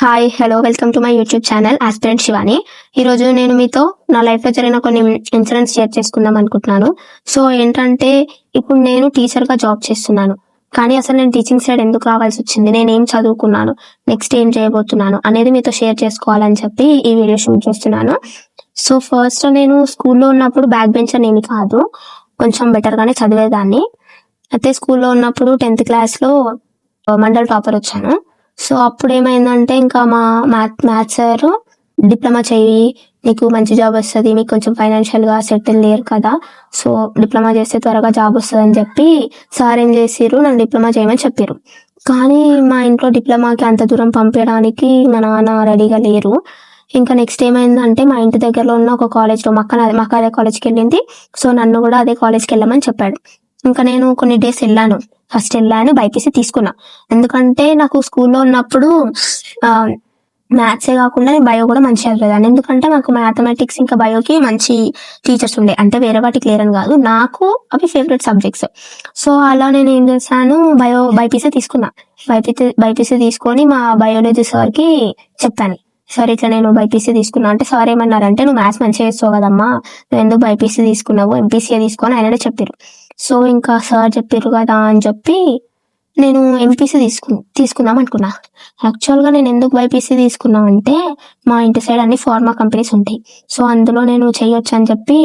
Hi hello welcome to my YouTube channel aspirant Shivani. ఈరోజు నేను మీతో నా లైఫ్లో జరిగిన కొన్ని ఇన్సిడెంట్స్ షేర్ చేసుకుందాం అనుకుంటున్నాను. సో ఏంటంటే ఇప్పుడు నేను టీచర్గా జాబ్ చేస్తున్నాను, కానీ అసలు నేను టీచింగ్ సైడ్ ఎందుకు రావాల్సి వచ్చింది, నేను ఏం చదువుకున్నాను, నెక్స్ట్ ఏం చేయబోతున్నాను అనేది మీతో షేర్ చేసుకోవాలని చెప్పి ఈ వీడియో షూట్ చేస్తున్నాను. సో ఫస్ట్ నేను స్కూల్లో ఉన్నప్పుడు బ్యాక్ బెంచ్ అనేమి కాదు, కొంచెం బెటర్గానే చదివేదాన్ని. అయితే స్కూల్లో ఉన్నప్పుడు 10th క్లాస్లో మండల్ టాపర్ వచ్చాను. సో అప్పుడు ఏమైందంటే ఇంకా మా మ్యాథ్స్ సార్ డిప్లొమా చెయ్యి, నీకు మంచి జాబ్ వస్తుంది, మీకు కొంచెం ఫైనాన్షియల్గా సెటిల్ లేరు కదా, సో డిప్లొమా చేస్తే త్వరగా జాబ్ వస్తుంది అని చెప్పి సార్ ఏం చేసిర్రు, నన్ను డిప్లొమా చేయమని చెప్పారు. కానీ మా ఇంట్లో డిప్లొమాకి అంత దూరం పంపించడానికి మా నాన్న రెడీగా లేరు. ఇంకా నెక్స్ట్ ఏమైందంటే మా ఇంటి దగ్గరలో ఉన్న ఒక కాలేజ్లో మా అక్క అదే కాలేజ్కి వెళ్ళింది. సో నన్ను కూడా అదే కాలేజ్కి వెళ్ళమని చెప్పాడు. ఇంకా నేను కొన్ని డేస్ వెళ్ళాను. ఫస్ట్ వెళ్ళాను, బైపీసీ తీసుకున్నా. ఎందుకంటే నాకు స్కూల్లో ఉన్నప్పుడు మ్యాథ్సే కాకుండా నేను బయో కూడా మంచిగా చదివేదాన్ని. ఎందుకంటే మాకు మ్యాథమెటిక్స్ ఇంకా బయోకి మంచి టీచర్స్ ఉండే, అంటే వేరే వాటికి లేరని కాదు, నాకు అవి ఫేవరెట్ సబ్జెక్ట్స్. సో అలా నేను ఏం చేశాను, బైపీసీ తీసుకున్నా. బైపీసీ తీసుకొని మా బయాలజీ సార్కి చెప్పాను, సార్ ఇట్లా నేను బైపీసీ తీసుకున్నా అంటే సార్ ఏమన్నారంటే, నువ్వు మ్యాథ్స్ మంచిగా చేస్తావు కదమ్మా, నువ్వు ఎందుకు బైపీసీ తీసుకున్నావు, ఎంపీసీఏ తీసుకొని ఆయననే చెప్పారు. సో ఇంకా సార్ చెప్పారు కదా అని చెప్పి నేను ఎంపీసీ తీసుకుందాం అనుకున్నా. యాక్చువల్గా నేను ఎందుకు బైపీసీ తీసుకున్నా అంటే, మా ఇంటి సైడ్ అన్ని ఫార్మా కంపెనీస్ ఉంటాయి, సో అందులో నేను చేయొచ్చు అని చెప్పి,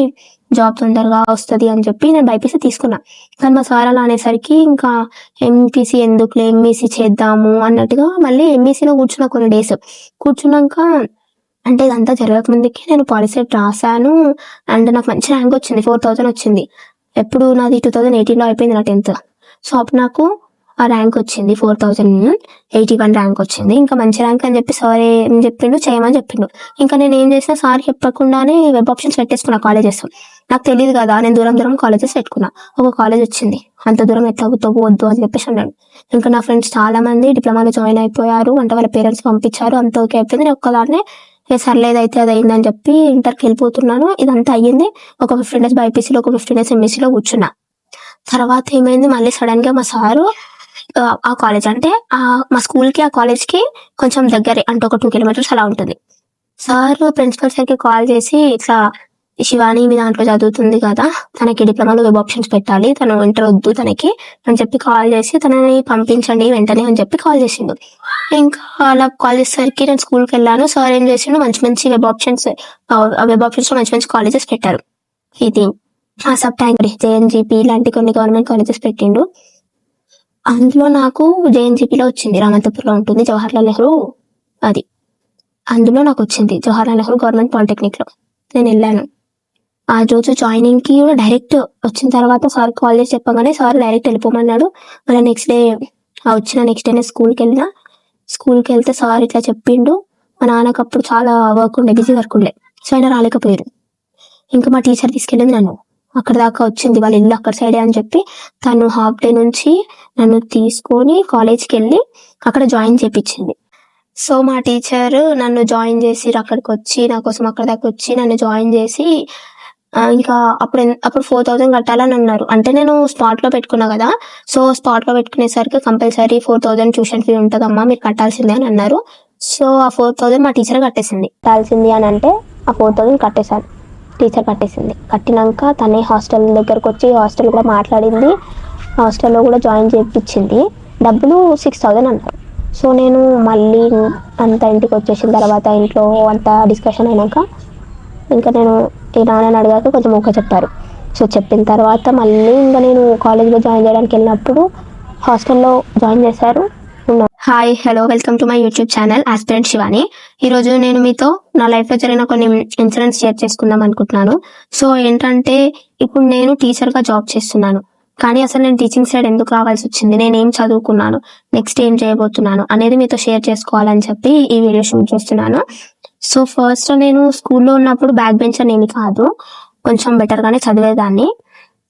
జాబ్ తొందరగా వస్తుంది అని చెప్పి నేను బైపీసీ తీసుకున్నా. కానీ మా సార్ అలా అనేసరికి ఇంకా ఎంపీసీ ఎందుకులే, ఎంఈసీ చేద్దాము అన్నట్టుగా మళ్ళీ ఎంఈసీలో కూర్చున్నా కొన్ని డేస్. కూర్చున్నాక అంటే ఇదంతా జరగకముందుకి నేను పాలిసెట్ రాశాను అండ్ నాకు మంచి ర్యాంక్ వచ్చింది, 4000 వచ్చింది. ఎప్పుడు నాది 2018లో అయిపోయింది నా 10th. సో అప్పుడు నాకు ఆ ర్యాంక్ వచ్చింది, 4081 ర్యాంక్ వచ్చింది. ఇంకా మంచి ర్యాంక్ అని చెప్పి సార్ ఏం చెప్పిండు, చేయమని చెప్పిండు. ఇంకా నేను ఏం చేసిన, సార్ చెప్పకుండానే వెబ్ ఆప్షన్స్ పెట్టేసుకున్నా కాలేజెస్. నాకు తెలియదు కదా, నేను దూరం కాలేజెస్ పెట్టుకున్నా. ఒక కాలేజ్ వచ్చింది, అంత దూరం ఎట్లా వద్దు అని చెప్పేసి అన్నాడు. ఇంకా నా ఫ్రెండ్స్ చాలా మంది డిప్లొమాలో జాయిన్ అయిపోయారు, అంటే వాళ్ళ పేరెంట్స్ పంపించారు, అంత ఓకే అయిపోయింది. నేను ఒక్కదాన్నే సర్లేదు అయితే అది అయిందని చెప్పి ఇంటర్కి వెళ్ళిపోతున్నాను. ఇదంతా అయ్యింది. ఒక 15 డేస్ బైపీసీలో, ఒక 15 డేస్ ఎంఈసీలో కూర్చున్నా. తర్వాత ఏమైంది, మళ్ళీ సడన్ గా మా సారు ఆ కాలేజ్ అంటే మా స్కూల్కి ఆ కాలేజ్కి కొంచెం దగ్గరే, అంటే ఒక 2 kilometers అలా ఉంటుంది. సార్ ప్రిన్సిపల్ సార్కి కాల్ చేసి, ఇట్లా శివాని మీ దాంట్లో చదువుతుంది కదా, తనకి డిప్లొమాలో వెబ్ ఆప్షన్స్ పెట్టాలి, తను ఇంటర్ వద్దు తనకి అని చెప్పి కాల్ చేసి తనని పంపించండి వెంటనే అని చెప్పి కాల్ చేసిండు. ఇంకా అలా కాల్ చేసేసరికి నేను స్కూల్కి వెళ్ళాను. సార్ ఏం చేసిండు, మంచి వెబ్ ఆప్షన్స్ లో మంచి కాలేజెస్ పెట్టారు. ఇది సబ్ ట్యాంక్, జేఎన్జీపీ ఇలాంటి కొన్ని గవర్నమెంట్ కాలేజెస్ పెట్టిండు. అందులో నాకు జేఎన్జీపీలో వచ్చింది, రామంతపూర్లో ఉంటుంది, జవహర్లాల్ నెహ్రూ, అది అందులో నాకు వచ్చింది, జవహర్లాల్ నెహ్రూ గవర్నమెంట్ పాలిటెక్నిక్ లో. నేను వెళ్ళాను. ఆ రోజు జాయినింగ్ కి కూడా డైరెక్ట్ వచ్చిన తర్వాత సార్ కాల్ చేసి చెప్పగానే సార్ డైరెక్ట్ వెళ్ళిపోమన్నాడు. మళ్ళీ నెక్స్ట్ డే స్కూల్కి వెళ్తే సార్ ఇట్లా చెప్పిండు. మా నాన్నకు అప్పుడు చాలా బిజీ వర్క్ ఉండే, సో ఆయన రాలేకపోయారు. ఇంకా మా టీచర్ తీసుకెళ్ళింది నన్ను, అక్కడ దాకా వచ్చింది, వాళ్ళ ఇల్లు అక్కడ సైడే అని చెప్పి తను హాఫ్ డే నుంచి నన్ను తీసుకొని కాలేజ్కి వెళ్ళి అక్కడ జాయిన్ చేపించింది. సో మా టీచర్ నన్ను జాయిన్ చేసి అక్కడికి వచ్చి నా కోసం అక్కడ దాకా వచ్చి నన్ను జాయిన్ చేసి ఇంకా అప్పుడు 4000 కట్టాలని అన్నారు. అంటే నేను స్పాట్ లో పెట్టుకున్నా కదా, సో స్పాట్ లో పెట్టుకునేసరికి కంపల్సరీ 4000 ట్యూషన్ ఫీ ఉంటుందమ్మా, మీరు కట్టాల్సిందే అని అన్నారు. సో ఆ 4000 మా టీచర్ కట్టాల్సింది అని అంటే ఆ 4000 కట్టేశాను, టీచర్ కట్టేసింది. కట్టినాక తనే హాస్టల్ దగ్గరకు వచ్చి హాస్టల్ కూడా మాట్లాడింది, హాస్టల్లో కూడా జాయిన్ చేయించింది. డబ్బులు 6000 అన్నారు. సో నేను మళ్ళీ అంత ఇంటికి వచ్చేసిన తర్వాత ఇంట్లో అంత డిస్కషన్ అయినాక ఇంకా నేను ఈ నాన్నని అడిగాక కొంచెం ఓకే చెప్పారు. సో చెప్పిన తర్వాత మళ్ళీ ఇంకా నేను కాలేజ్లో జాయిన్ చేయడానికి వెళ్ళినప్పుడు హాస్టల్లో జాయిన్ చేశారు. Hi hello welcome to my YouTube channel aspirant Shivani. ఈరోజు నేను మీతో నా లైఫ్లో జరిగిన కొన్ని ఇన్సిడెంట్స్ షేర్ చేసుకుందాం అనుకుంటున్నాను. సో ఏంటంటే ఇప్పుడు నేను టీచర్గా జాబ్ చేస్తున్నాను, కానీ అసలు నేను టీచింగ్ సైడ్ ఎందుకు రావాల్సి వచ్చింది, నేను ఏం చదువుకున్నాను, నెక్స్ట్ ఏం చేయబోతున్నాను అనేది మీతో షేర్ చేసుకోవాలని చెప్పి ఈ వీడియో షూట్ చేస్తున్నాను. సో ఫస్ట్ నేను స్కూల్లో ఉన్నప్పుడు బ్యాక్ బెంచ్ అనేమి కాదు, కొంచెం బెటర్గానే చదివేదాన్ని.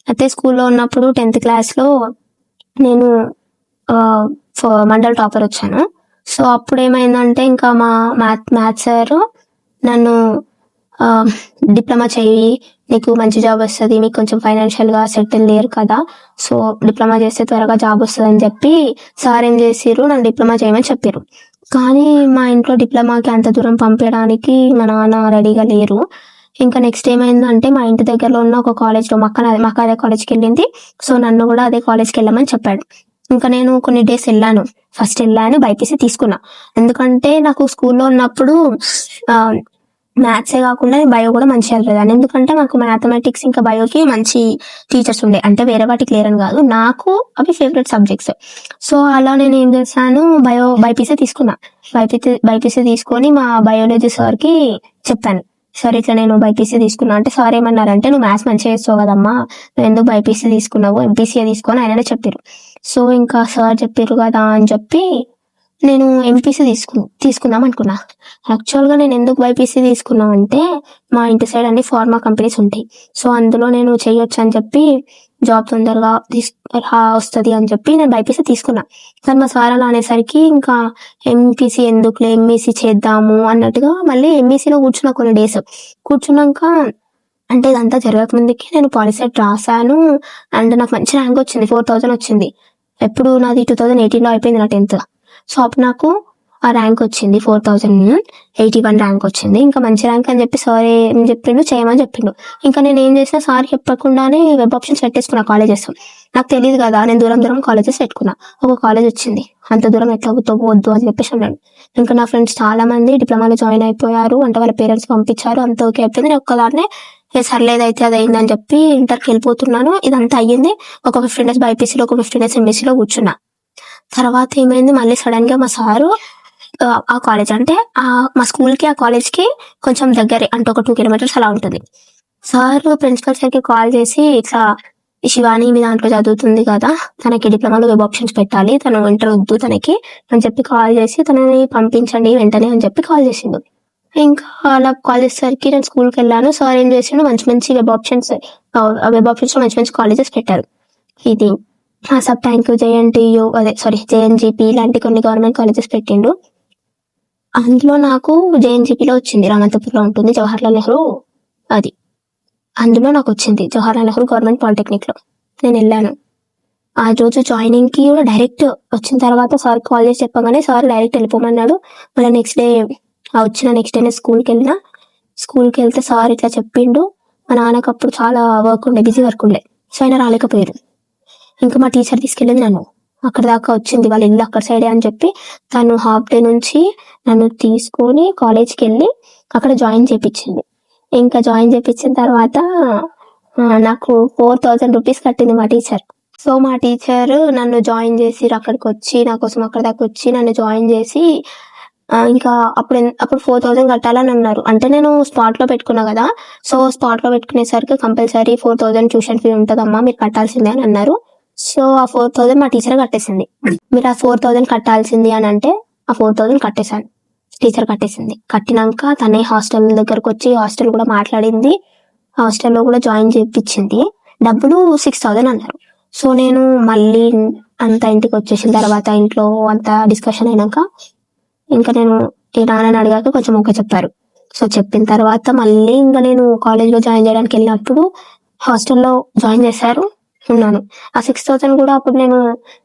అయితే స్కూల్లో ఉన్నప్పుడు 10th క్లాస్లో నేను మండల్ టాపర్ వచ్చాను. సో అప్పుడు ఏమైందంటే ఇంకా మా మ్యాథ్స్ సార్ నన్ను డిప్లొమా చెయ్యి, నీకు మంచి జాబ్ వస్తుంది, మీకు కొంచెం ఫైనాన్షియల్గా సెటిల్ లేరు కదా, సో డిప్లొమా చేస్తే త్వరగా జాబ్ వస్తుంది అని చెప్పి సార్ ఏం చేసిర్రు, నన్ను డిప్లొమా చేయమని చెప్పారు. కానీ మా ఇంట్లో డిప్లొమాకి అంత దూరం పంపించడానికి మా నాన్న రెడీగా లేరు. ఇంకా నెక్స్ట్ ఏమైందంటే మా ఇంటి దగ్గరలో ఉన్న ఒక కాలేజ్‌లో మా అక్క అదే కాలేజ్‌కెళ్ళింది. సో, నన్ను గూడా అదే కాలేజ్‌కెళ్ళమని చెప్పాడు. ఇంకా నేను కొన్ని డేస్ ఎళ్ళాను. ఫస్ట్ ఎళ్ళాను బైపీసీ తీసుకున్నా. ఎందుకంటే నాకు స్కూల్‌లో ఉన్నప్పుడు ఆహ్, మ్యాథ్సే గాకుండా బయో గూడా మంచిగా చదివేదాన్ని. ఎందుకంటే మాకు మ్యాథమెటిక్స్ ఇంకా బయోకి మంచి టీచర్స్ ఉండే. అంటే వేరే వాటికి లేరని గాదు. నాకు అవి ఫేవరెట్ సబ్జెక్ట్స్. సో, అలా నేనేం చేశాను బైపీసీ తీసుకున్నా. బైపీసీ తీసుకొని మా బయాలజీ సార్‌కి చెప్పాను. సార్ ఇట్లా నేను బైపీసీ తీసుకున్నా అంటే సార్ ఏమన్నారంటే, "నువ్వు మ్యాథ్స్ మంచిగా చేస్తావు కదమ్మా! నువ్వెందుకు బైపీసీ తీసుకున్నావు? ఎంపీసీయే తీసుకో" అని ఆయననే చెప్పిర్రు. సో, ఇంకా సార్ చెప్పిర్రు కదా అని చెప్పి నేను ఎంపీసీ తీసుకుందాం అనుకున్నా. యాక్చువల్‌గా నేను ఎందుకు బైపీసీ తీసుకున్నా అంటే, మా ఇంటి సైడ్ అన్ని ఫార్మా కంపెనీస్ ఉంటాయి. సో, అందులో నేను చెయ్యొచ్చు అని చెప్పి జాబ్ తొందరగా వస్తది అని చెప్పి నేను బైపీసీ తీసుకున్నా. కానీ మా సార్ అలా అనేసరికి ఇంకా ఎంపీసీ ఎందుకులే ఎంఈసీ చేద్దాము అన్నట్టుగా మళ్ళీ ఎంఈసీలో కూర్చున్నా కొన్ని డేస్. కూర్చున్నాక అంటే ఇదంతా జరగక ముందుకి నేను పాలిసెట్ రాసాను. అండ్ నాకు మంచి ర్యాంక్ వచ్చింది. 4000 వచ్చింది. ఎప్పుడు నాది 2018లో అయిపోయింది నా 10థ్. సో, అప్పుడు నాకు ఆ ర్యాంక్ వచ్చింది 4081 ర్యాంక్ వచ్చింది. ఇంకా మంచి ర్యాంక్ అని చెప్పి సార్ ఏం చెప్పిండు చేయమని చెప్పిండు. ఇంకా నేను ఏం చేసినా సార్ చెప్పకుండానే వెబ్ ఆప్షన్స్ పెట్టేసుకున్నా కాలేజెస్. నాకు తెలియదు కదా నేను దూరం కాలేజెస్ పెట్టుకున్నా. ఒక కాలేజ్ వచ్చింది. అంత దూరం ఎట్లా వద్దు అని చెప్పేసి అన్నాడు. ఇంకా నా ఫ్రెండ్స్ చాలా మంది డిప్లొమాలో జాయిన్ అయిపోయారు. అంటే వాళ్ళ పేరెంట్స్ పంపించారు. అంత ఓకే అయిపోయింది. నేను ఒక్కదాన్నే సర్లేదైతే అది అయిందని చెప్పి ఇంటర్కి వెళ్ళిపోతున్నాను. ఇదంతా అయ్యింది. ఒక 15 డేస్ బైపీసీలో ఒక 15 డేస్ ఎంఎస్సీలో కూర్చున్నా. తర్వాత ఏమైంది మళ్ళీ సడన్ గా మా సారు ఆ కాలేజ్ అంటే మా స్కూల్‌కి ఆ కాలేజ్‌కి కొంచెం దగ్గరే. అంటే ఒక 2 కిలోమీటర్స్ అలా ఉంటుంది. సారు ప్రిన్సిపల్ సార్‌కి కాల్ చేసి ఇట్లా శివాని మీ దాంట్లో చదువుతుంది కదా! తనకి డిప్లొమాలో వెబ్ ఆప్షన్స్ పెట్టాలి. తను ఇంటర్ వద్దు తనకి అని చెప్పి కాల్ చేసి తనని పంపించండి వెంటనే అని చెప్పి కాల్ చేసిండు. ఇంకా అలా కాల్ చేసేసరికి నేను స్కూల్‌కెళ్ళాను. సార్ ఏం చేసిండు మంచి వెబ్ ఆప్షన్స్‌లో మంచి మంచి కాలేజెస్ పెట్టారు. ఇది సబ్ ట్యాంక్, జేఎన్‌టీయు జేఎన్‌జీపీ ఇలాంటి కొన్ని గవర్నమెంట్ కాలేజెస్ పెట్టిండు. అందులో నాకు జేఎన్‌జీపీలో వచ్చింది. రామంతపూర్‌లో ఉంటుంది. జవహర్లాల్ నెహ్రూ అది. అందులో నాకొచ్చింది. జవహర్లాల్ నెహ్రూ గవర్నమెంట్ పాలిటెక్నిక్‌లో. నేనెళ్ళాను. ఆ రోజు జాయినింగ్‌కి కూడా డైరెక్ట్ వచ్చిన తర్వాత సార్‌కి కాల్ చేసి చెప్పగానే సార్ డైరెక్ట్ వెళ్ళిపోమన్నాడు. మళ్ళీ నెక్స్ట్ డేనే స్కూల్‌కెళ్ళినా. స్కూల్‌కెళ్తే సార్ ఇట్లా చెప్పిండు. మా నాన్నకి అప్పుడు చాలా బిజీ వర్క్ ఉండే. సో, ఆయన రాలేకపోయారు. ఇంకా మా టీచర్ తీసుకెళ్ళింది నన్ను. అక్కడి దాకా వచ్చింది. వాళ్ళ ఇల్లు అక్కడ సైడే అని చెప్పి తను హాఫ్ డే నుంచి నన్ను తీసుకొని కాలేజ్‌కెళ్ళి అక్కడ జాయిన్ చేపిచ్చింది. ఇంకా జాయిన్ చేపిచ్చిన తర్వాత నాకు 4000 రూపీస్ కట్టింది మా టీచర్. సో, మా టీచరు నన్ను జాయిన్ చేసిర్రు అక్కడికొచ్చి నా కోసం అక్కడి దాకా వచ్చి నన్ను జాయిన్ చేసి ఇంకా అప్పుడు 4000 కట్టాలని అన్నారు. అంటే నేను స్పాట్‌లో పెట్టుకున్నా కదా! సో, స్పాట్‌లో పెట్టుకునేసరికి కంపల్సరీ 4000 ట్యూషన్ ఫీ ఉంటదమ్మా మీరు కట్టాల్సిందే అని అన్నారు. సో, ఆ 4000 మా టీచరే కట్టేసింది. మీరు ఆ 4000 కట్టాల్సింది అని అంటే ఆ 4000 కట్టేసాను. టీచర్ కట్టేసింది. కట్టినంక తనే హాస్టల్ దగ్గరకొచ్చి హాస్టల్ కూడా మాట్లాడింది. హాస్టల్‌లో కూడా జాయిన్ చేపిచ్చింది. డబ్బులు 6000 అన్నారు. సో, నేను మళ్ళీ అంతా ఇంటికొచ్చేసిన తర్వాత ఇంట్లో అంతా డిస్కషన్ అయినంక ఇంకా నేను నాన్నని అడిగాక కొంచెం ఓకే చెప్పారు. సో, చెప్పిన తర్వాత మళ్ళీ ఇంక నేను కాలేజ్‌లో జాయిన్ చేయడానికెళ్ళినప్పుడు హాస్టల్‌లో జాయిన్ చేశారు. ఉన్నాను. ఆ 6000 కూడా అప్పుడు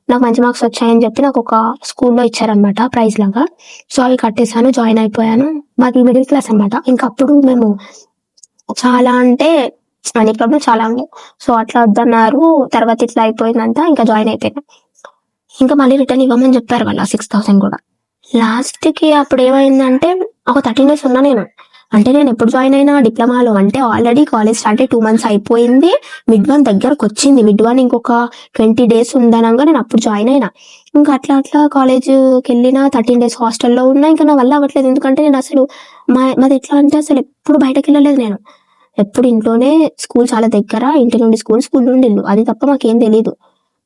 నాకు మంచి మార్క్స్ వచ్చాయని చెప్పి నాకొక స్కూల్‌లో ఇచ్చారనమాట ప్రైజ్ లాగా. సో, అవి కట్టేసాను. జాయిన్ అయిపోయాను. మాది మిడిల్ క్లాస్ అనమాట. ఇంక అప్పుడు మేము చాలా అంటే మనీ ప్రాబ్లమ్ చాలా ఉండే. సో, అట్లా వద్దన్నారు. తర్వాత ఇట్లా అయిపోయిందంట. ఇంకా జాయిన్ అయిపోయినా. ఇంకా మళ్ళీ రిటర్న్ ఇవ్వమని చెప్పారు వాళ్ళు ఆ 6000 కూడా. లాస్ట్‌కి అప్పుడేమైందంటే ఒక 13 డేస్ ఉన్నా నేను. అంటే నేనెప్పుడు జాయిన్ అయినా డిప్లొమాలో అంటే ఆల్రెడీ కాలేజ్ స్టార్ట్ అయ్యి 2 మంత్స్ అయిపోయింది. మిడ్ 1 దగ్గరకొచ్చింది. మిడ్ 1 ఇంకొక 20 డేస్ ఉందనంగా నేనప్పుడు జాయిన్ అయినా. ఇంకా అట్లా కాలేజ్‌కెళ్ళిన 13 డేస్ హాస్టల్‌లో ఉన్నా. ఇంకా నా వల్ల అవ్వట్లేదు. ఎందుకంటే నేనసలు మాది ఎట్లా అంటే అసలెప్పుడు బయటకెళ్ళలేదు నేను. ఎప్పుడు ఇంట్లోనే స్కూల్ చాలా దగ్గర. ఇంటి నుండి స్కూల్ నుండి ఇల్లు. అది తప్ప మాకేం తెలీదు.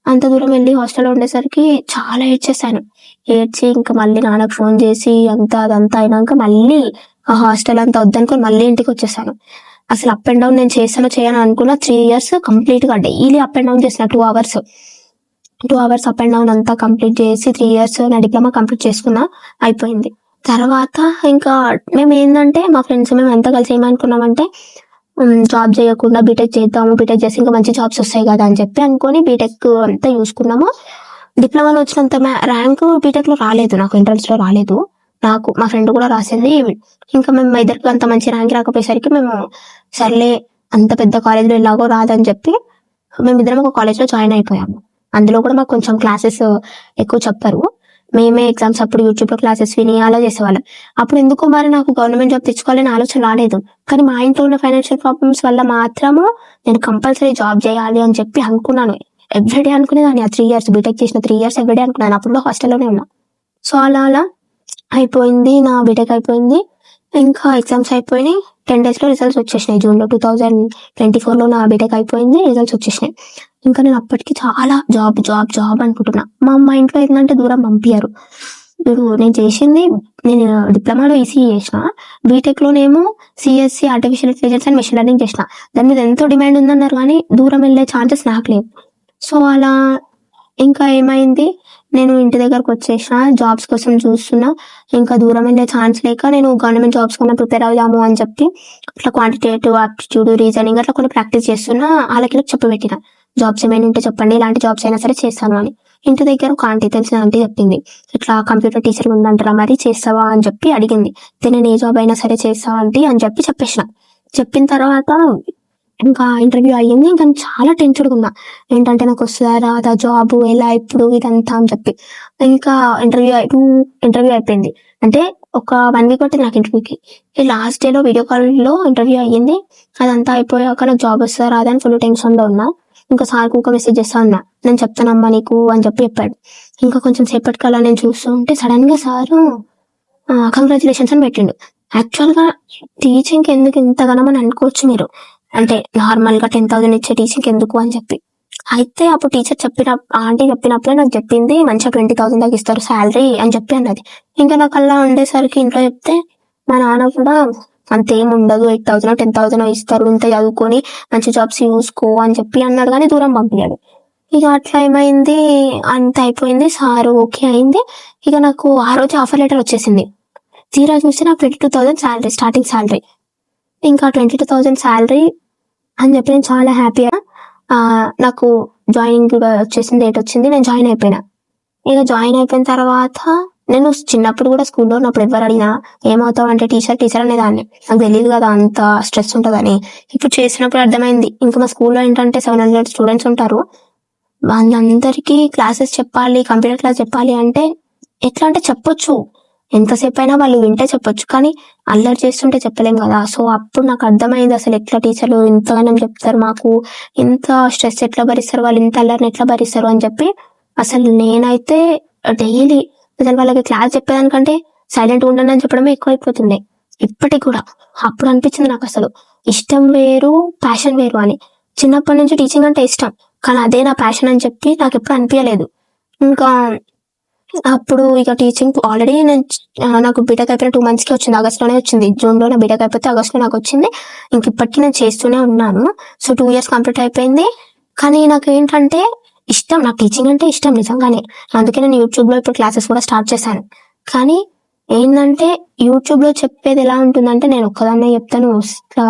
అంత దూరం వెళ్లి హాస్టల్‌లో ఉండేసరికి చాలా ఏడ్చేశాను. ఏడ్చి ఇంక మళ్ళీ నాన్నకి ఫోన్ చేసి అదంతా అయినంక మళ్ళీ ఆ హాస్టల్ అంతా వద్దనుకొని మళ్ళీ ఇంటికొచ్చేసాను. అసలు అప్ అండ్ డౌన్ నేను చేయను అనుకున్న 3 ఇయర్స్ కంప్లీట్‌గా డైలీ అప్ అండ్ డౌన్ చేసిన 2 hours. 2 hours up and down అంతా కంప్లీట్ చేసి 3 ఇయర్స్ నా డిప్లొమా కంప్లీట్ చేసుకున్నా. అయిపోయింది. తర్వాత ఇంకా మేమేందంటే మా ఫ్రెండ్స్ మేమంతా కలిసి ఏమనుకున్నామంటే జాబ్ చేయకుండా బీటెక్ చేద్దాము. బీటెక్ చేస్తే ఇంకా మంచి జాబ్స్ వస్తాయి కదా అని చెప్పి అనుకోని బీటెక్ అంతా చూసుకున్నాము. డిప్లొమాలో వచ్చినంత ర్యాంకు బీటెక్ లో రాలేదు, నాకు ఎంట్రన్స్ లో రాలేదు. నాకు మా ఫ్రెండ్ కూడా రాసింది. ఇంకా మేము మా ఇద్దరికి అంత మంచి ర్యాంక్ రాకపోయేసరికి మేము సర్లే అంత పెద్ద కాలేజ్లో ఎలాగో రాదని చెప్పి మేమిద్దరం ఒక కాలేజ్లో జాయిన్ అయిపోయాము. అందులో కూడా మాకు కొంచెం క్లాసెస్ ఎక్కువ చెప్పారు. మేమే ఎగ్జామ్స్ అప్పుడు యూట్యూబ్లో క్లాసెస్ విని అలా చేసేవాళ్ళం. అప్పుడు ఎందుకో మరి నాకు గవర్నమెంట్ జాబ్ తెచ్చుకోవాలని ఆలోచన రాలేదు. కానీ మా ఇంట్లో ఉన్న ఫైనాన్షియల్ ప్రాబ్లమ్స్ వల్ల మాత్రము నేను కంపల్సరీ జాబ్ చేయాలి అని చెప్పి అనుకున్నాను. ఎవ్రీడే అనుకునేదాన్ని. ఆ 3 years బీటెక్ చేసిన 3 years ఎవ్రీడే అనుకున్నాను. అప్పుడు హాస్టల్లోనే ఉన్నా. సో అలా అలా అయిపోయింది, నా బీటెక్ అయిపోయింది. ఇంకా ఎగ్జామ్స్ అయిపోయినాయి. 10 days లో రిజల్ట్స్ వచ్చేసినాయి. జూన్లో 2024లో నా బీటెక్ అయిపోయింది, రిజల్ట్స్ వచ్చేసినాయి. ఇంకా నేను అప్పటికి చాలా జాబ్ జాబ్ జాబ్ అనుకుంటున్నా. మా ఇంట్లో ఏంటంటే దూరం పంపించారు. ఇప్పుడు నేను చేసింది, నేను డిప్లొమాలో ఈసీఈ చేసిన, బీటెక్లోనేమో CSC artificial intelligence and machine learning చేసిన. దాని మీద ఎంతో డిమాండ్ ఉందన్నారు కానీ దూరం వెళ్ళే ఛాన్సెస్ నాకు లేవు. సో అలా ఇంకా ఏమైంది, నేను ఇంటి దగ్గరకు వచ్చేసిన, జాబ్స్ కోసం చూస్తున్నా. ఇంకా దూరం వెళ్ళే ఛాన్స్ లేక నేను గవర్నమెంట్ జాబ్స్ కన్నా ప్రిపేర్ అవుదాము అని చెప్పి అట్లా క్వాంటిటేటివ్ ఆప్టిట్యూడ్ రీజనింగ్ అట్లా కొన్ని ప్రాక్టీస్ చేస్తున్నా. వాళ్ళకి చెప్పబెట్టిన జాబ్స్ ఏమైనా ఉంటే చెప్పండి, ఇలాంటి జాబ్స్ అయినా సరే చేస్తాను అని. ఇంటి దగ్గర ఒక ఆంటీ, తెలిసిన ఆంటీ చెప్పింది, ఇట్లా కంప్యూటర్ టీచర్ ఉందంటారా మరి చేస్తావా అని చెప్పి అడిగింది. నేను ఏ జాబ్ అయినా సరే చేస్తావా ఆంటీ అని చెప్పి చెప్పేసిన. చెప్పిన తర్వాత ఇంకా ఇంటర్వ్యూ అయ్యింది. ఇంకా చాలా టెన్షన్గా ఉన్నా, ఏంటంటే నాకు వస్తుందా రాదా జాబ్, ఎలా ఇప్పుడు ఇదంతా అని చెప్పి. ఇంకా ఇంటర్వ్యూ అయిపోయింది. అంటే ఒక 1 week పట్టింది నాకు ఇంటర్వ్యూకి. ఈ లాస్ట్ డేలో వీడియో కాల్లో ఇంటర్వ్యూ అయ్యింది. అదంతా అయిపోయాక నాకు జాబ్ వస్తుందా రాదా అని ఫుల్ టెన్షన్లో ఉన్నా. ఇంకా సార్కి ఒక మెసేజ్ చేస్తా ఉన్నా, నేను చెప్తానమ్మా నీకు అని చెప్పి చెప్పాడు. ఇంకా కొంచెం సేపటికల్లా నేను చూస్తూ ఉంటే సడన్ గా సారు కంగ్రాచులేషన్స్ అని పెట్టిండు. యాక్చువల్గా టీచింగ్ ఎందుకు ఇంతగానో అని అనుకోవచ్చు మీరు, అంటే నార్మల్ గా 10,000 ఇచ్చే టీచింగ్ ఎందుకు అని చెప్పి. అయితే అప్పుడు టీచర్ ఆంటీ చెప్పినప్పుడే నాకు చెప్పింది, మంచిగా 20,000 దాకా ఇస్తారు శాలరీ అని చెప్పి అన్నది. ఇంకా నాకు అలా ఉండేసరికి ఇంట్లో చెప్తే మా నాన్న కూడా అంతేం ఉండదు, 8,000 10,000 ఇస్తారు, ఇంత చదువుకొని మంచి జాబ్స్ చూసుకో అని చెప్పి అన్నాడు కానీ దూరం పంపించాడు. ఇక అట్లా ఏమైంది, అంత అయిపోయింది, సారు ఓకే అయింది. ఇక నాకు ఆ రోజు ఆఫర్ లెటర్ వచ్చేసింది. తీరా చూస్తే నాకు 22,000 శాలరీ, స్టార్టింగ్ శాలరీ. ఇంకా 22,000 శాలరీ అని చెప్పి నేను చాలా హ్యాపీగా నాకు జాయినింగ్ వచ్చేసింది, డేట్ వచ్చింది, నేను జాయిన్ అయిపోయినా. ఇక జాయిన్ అయిపోయిన తర్వాత నేను చిన్నప్పుడు కూడా స్కూల్లో ఉన్నప్పుడు ఎవరు అడిగినా ఏమవుతావు అంటే టీచర్ అనేదాన్ని. నాకు తెలియదు కదా అంత స్ట్రెస్ ఉంటుందని. ఇప్పుడు చేసినప్పుడు అర్థమైంది. ఇంకా మా స్కూల్లో ఏంటంటే 700 స్టూడెంట్స్ ఉంటారు. వాళ్ళందరికీ క్లాసెస్ చెప్పాలి, కంప్యూటర్ క్లాస్ చెప్పాలి అంటే ఎట్లా అంటే చెప్పొచ్చు, ఎంతసేపు అయినా వాళ్ళు వింటే చెప్పొచ్చు, కానీ అల్లరి చేస్తుంటే చెప్పలేం కదా. సో అప్పుడు నాకు అర్థమైంది అసలు ఎట్లా టీచర్లు ఇంతగానం చెప్తారు మాకు, ఇంత స్ట్రెస్ ఎట్లా భరిస్తారు వాళ్ళు, ఇంత అల్లరిని ఎట్లా భరిస్తారు అని చెప్పి. అసలు నేనైతే డైలీ అసలు వాళ్ళకి క్లాస్ చెప్పేదానికంటే సైలెంట్గా ఉండండి అని చెప్పడమే ఎక్కువైపోతుండే ఇప్పటికి కూడా. అప్పుడు అనిపించింది నాకు అసలు ఇష్టం వేరు, ప్యాషన్ వేరు అని. చిన్నప్పటి నుంచి టీచింగ్ అంటే ఇష్టం, కానీ అదే నా ప్యాషన్ అని చెప్పి నాకు ఎప్పుడు అనిపించలేదు. ఇంకా అప్పుడు ఇక టీచింగ్ ఆల్రెడీ నాకు బీటెక్ అయిపోయిన 2 monthsకి వచ్చింది, ఆగస్ట్లోనే వచ్చింది. జూన్లో నా బీటెక్ అయిపోతే ఆగస్ట్లో నాకు వచ్చింది. ఇంక ఇప్పటికీ నేను చేస్తూనే ఉన్నాను. సో 2 years కంప్లీట్ అయిపోయింది. కానీ నాకు ఏంటంటే ఇష్టం, నాకు టీచింగ్ అంటే ఇష్టం నిజంగానే. అందుకే నేను యూట్యూబ్లో ఇప్పుడు క్లాసెస్ కూడా స్టార్ట్ చేశాను. కానీ ఏంటంటే యూట్యూబ్లో చెప్పేది ఎలా ఉంటుందంటే నేను ఒక్కదాన్నే చెప్తాను,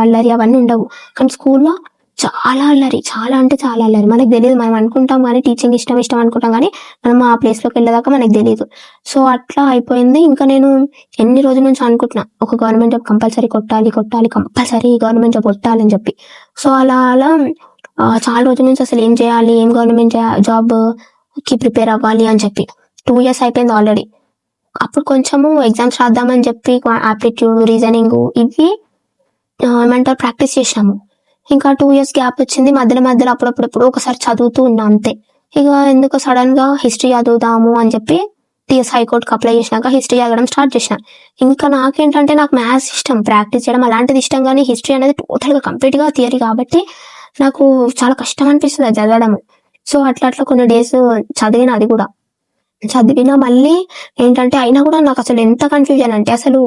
అల్లరి అవన్నీ ఉండవు. కానీ స్కూల్లో చాలా అల్లరి, చాలా అంటే చాలా అల్లరి. మనకు తెలియదు, మనం అనుకుంటాం కానీ టీచింగ్ ఇష్టం అనుకుంటాం కానీ మనం ఆ ప్లేస్లోకి వెళ్ళేదాకా మనకు తెలియదు. సో అట్లా అయిపోయింది. ఇంకా నేను ఎన్ని రోజుల నుంచి అనుకుంటున్నా ఒక గవర్నమెంట్ జాబ్ కంపల్సరీ కొట్టాలి, కంపల్సరీ గవర్నమెంట్ జాబ్ కొట్టాలని చెప్పి. సో అలా అలా చాలా రోజుల నుంచి అసలు ఏం చేయాలి, ఏం గవర్నమెంట్ జాబ్కి ప్రిపేర్ అవ్వాలి అని చెప్పి. 2 years అయిపోయింది ఆల్రెడీ. అప్పుడు కొంచెము ఎగ్జామ్స్ రాద్దామని చెప్పి ఆప్టిట్యూడ్, రీజనింగ్ ఇవి ఏమంటారు ప్రాక్టీస్ చేసినాము. ఇంకా 2 years గ్యాప్ వచ్చింది. మధ్యలో అప్పుడప్పుడు ఒకసారి చదువుతూ ఉన్నా అంతే. ఇక ఎందుకు సడన్ గా హిస్టరీ చదువుదాము అని చెప్పి టీఎస్ హైకోర్టుకి అప్లై చేసినాక హిస్టరీ చదవడం స్టార్ట్ చేసిన. ఇంకా నాకేంటంటే నాకు మ్యాథ్స్ ఇష్టం, ప్రాక్టీస్ చేయడం అలాంటిది ఇష్టం, కానీ హిస్టరీ అనేది టోటల్గా కంప్లీట్గా థియరీ కాబట్టి నాకు చాలా కష్టం అనిపిస్తుంది అది చదవడం. సో అట్లా కొన్ని డేస్ చదివిన, అది కూడా చదివినా మళ్ళీ ఏంటంటే అయినా కూడా నాకు అసలు ఎంత కన్ఫ్యూజన్ అంటే, అసలు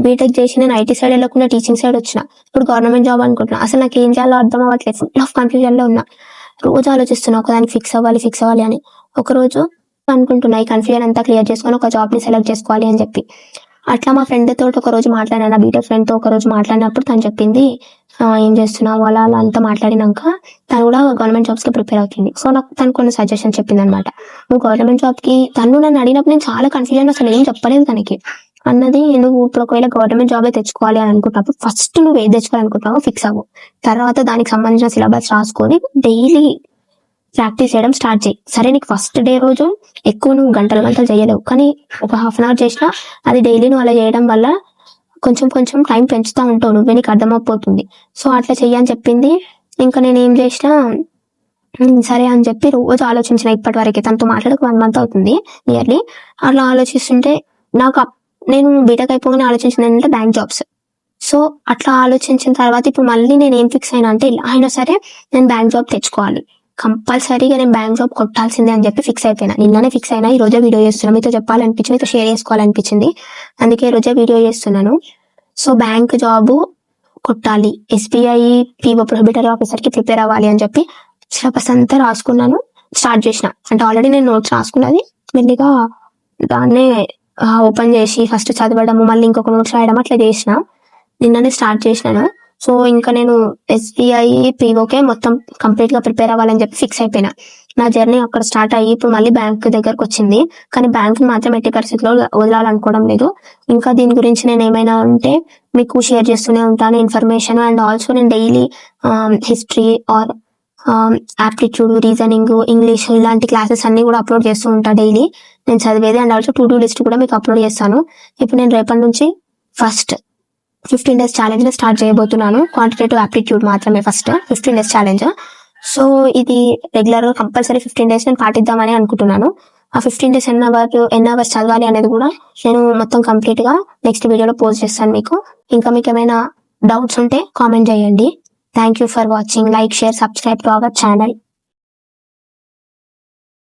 బీటెక్ చేసి నేను ఐటీ సైడ్ వెళ్ళకుండా టీచింగ్ సైడ్ వచ్చిన, ఇప్పుడు గవర్నమెంట్ జాబ్ అనుకుంటున్నా. అసలు నాకు ఏం చేయాలో అర్థం అవ్వట్లేదు, ఫుల్ ఆఫ్ కన్ఫ్యూజన్ లో ఉన్నా. రోజు ఆలోచిస్తున్నా ఒకదానికి ఫిక్స్ అవ్వాలి అని. ఒకరోజు అనుకుంటున్నా ఈ కన్ఫ్యూజన్ అంతా క్లియర్ చేసుకొని ఒక జాబ్ ని సెలెక్ట్ చేసుకోవాలి అని చెప్పి. అట్లా మా ఫ్రెండ్ తోటి ఒక రోజు మాట్లాడినా, బీటెక్ ఫ్రెండ్ తో ఒక రోజు మాట్లాడినప్పుడు తను చెప్పింది, ఏం చేస్తున్నావు అలా అలా అంతా మాట్లాడినాక తను కూడా గవర్నమెంట్ జాబ్స్కి ప్రిపేర్ అవుతుంది. సో నాకు తను కొన్ని సజెషన్ చెప్పింది అనమాట. నువ్వు గవర్నమెంట్ జాబ్కి తను నన్ను అడిగినప్పుడు నేను చాలా కన్ఫ్యూజన్, అసలు ఏం చెప్పలేదు తనకి. అన్నది, నువ్వు ఇప్పుడు ఒకవేళ గవర్నమెంట్ జాబే తెచ్చుకోవాలి అని అనుకుంటున్నప్పుడు ఫస్ట్ నువ్వు ఏది తెచ్చుకోవాలనుకుంటున్నావో ఫిక్స్ అవ్వు. తర్వాత దానికి సంబంధించిన సిలబస్ రాసుకొని డైలీ ప్రాక్టీస్ చేయడం స్టార్ట్ చేయి. సరే, నీకు ఫస్ట్ డే రోజు ఎక్కువ నువ్వు గంటలు చేయలేవు, కానీ ఒక హాఫ్ అన్ అవర్ చేసినా అది డైలీ నువ్వు అలా చేయడం వల్ల కొంచెం కొంచెం టైం పెంచుతూ ఉంటావు, నువ్వే నీకు అర్థమైపోతుంది. సో అట్లా చెయ్యని చెప్పింది. ఇంకా నేను ఏం చేసినా సరే అని చెప్పి రోజు ఆలోచించిన. ఇప్పటి వరకు తనతో మాట్లాడక 1 month అవుతుంది నియర్లీ. అట్లా ఆలోచిస్తుంటే నాకు నేను బీటెక్ అయిపోగానే ఆలోచించింది ఏంటంటే బ్యాంక్ జాబ్స్. సో అట్లా ఆలోచించిన తర్వాత ఇప్పుడు మళ్ళీ నేను ఏం ఫిక్స్ అయినా అంటే, ఇలా అయినా సరే నేను బ్యాంక్ జాబ్ తెచ్చుకోవాలి, కంపల్సరీగా నేను బ్యాంక్ జాబ్ కొట్టాల్సిందే అని చెప్పి ఫిక్స్ అయిపోయినా. నిన్ననే ఫిక్స్ అయినా, ఈ రోజే వీడియో చేస్తున్నా. మీతో చెప్పాలనిపించింది, మీతో షేర్ చేసుకోవాలనిపించింది, అందుకే ఈ రోజే వీడియో చేస్తున్నాను. సో బ్యాంక్ జాబ్ కొట్టాలి, SBI PO ప్రొహిబిటరీ ఆఫీసర్కి ప్రిపేర్ అవ్వాలి అని చెప్పి సిలబస్ అంతా రాసుకున్నాను, స్టార్ట్ చేసిన. అంటే ఆల్రెడీ నేను నోట్స్ రాసుకున్నది, మెల్లిగా దాన్నే ఓపెన్ చేసి ఫస్ట్ చదవడము, మళ్ళీ ఇంకొక నోట్స్ రాయడం అట్లా చేసిన. నిన్ననే స్టార్ట్ చేసినాను. సో ఇంకా నేను SBI POకే మొత్తం కంప్లీట్ గా ప్రిపేర్ అవ్వాలని చెప్పి ఫిక్స్ అయిపోయినా. నా జర్నీ అక్కడ స్టార్ట్ అయ్యి ఇప్పుడు మళ్ళీ బ్యాంక్ దగ్గరకు వచ్చింది. కానీ బ్యాంక్ మాత్రం ఎట్టి పరిస్థితుల్లో వదలాలనుకోవడం లేదు. ఇంకా దీని గురించి నేను ఏమైనా ఉంటే మీకు షేర్ చేస్తూనే ఉంటాను ఇన్ఫర్మేషన్. అండ్ ఆల్సో నేను daily history or aptitude, reasoning, English ఇలాంటి క్లాసెస్ అన్ని కూడా అప్లోడ్ చేస్తూ ఉంటాను డైలీ నేను చదివేది. And also to do list కూడా మీకు అప్లోడ్ చేస్తాను. ఇప్పుడు నేను రేపటి నుంచి ఫస్ట్ 15 days ఛాలెంజ్ స్టార్ట్ చేయబోతున్నాను. క్వాంటిటేటివ్ ఆప్టిట్యూడ్ మాత్రమే ఫస్ట్ 15 days ఛాలెంజ్. సో ఇది రెగ్యులర్ గా కంపల్సరీ 15 days నేను పాటిద్దామని అనుకుంటున్నాను. ఆ 15 days ఎన్ని అవర్స్ చదవాలి అనేది కూడా నేను మొత్తం కంప్లీట్ గా నెక్స్ట్ వీడియోలో పోస్ట్ చేస్తాను మీకు. ఇంకా మీకు ఏమైనా డౌట్స్ ఉంటే కామెంట్ చేయండి. Thank you for watching. Like, share, subscribe to our channel.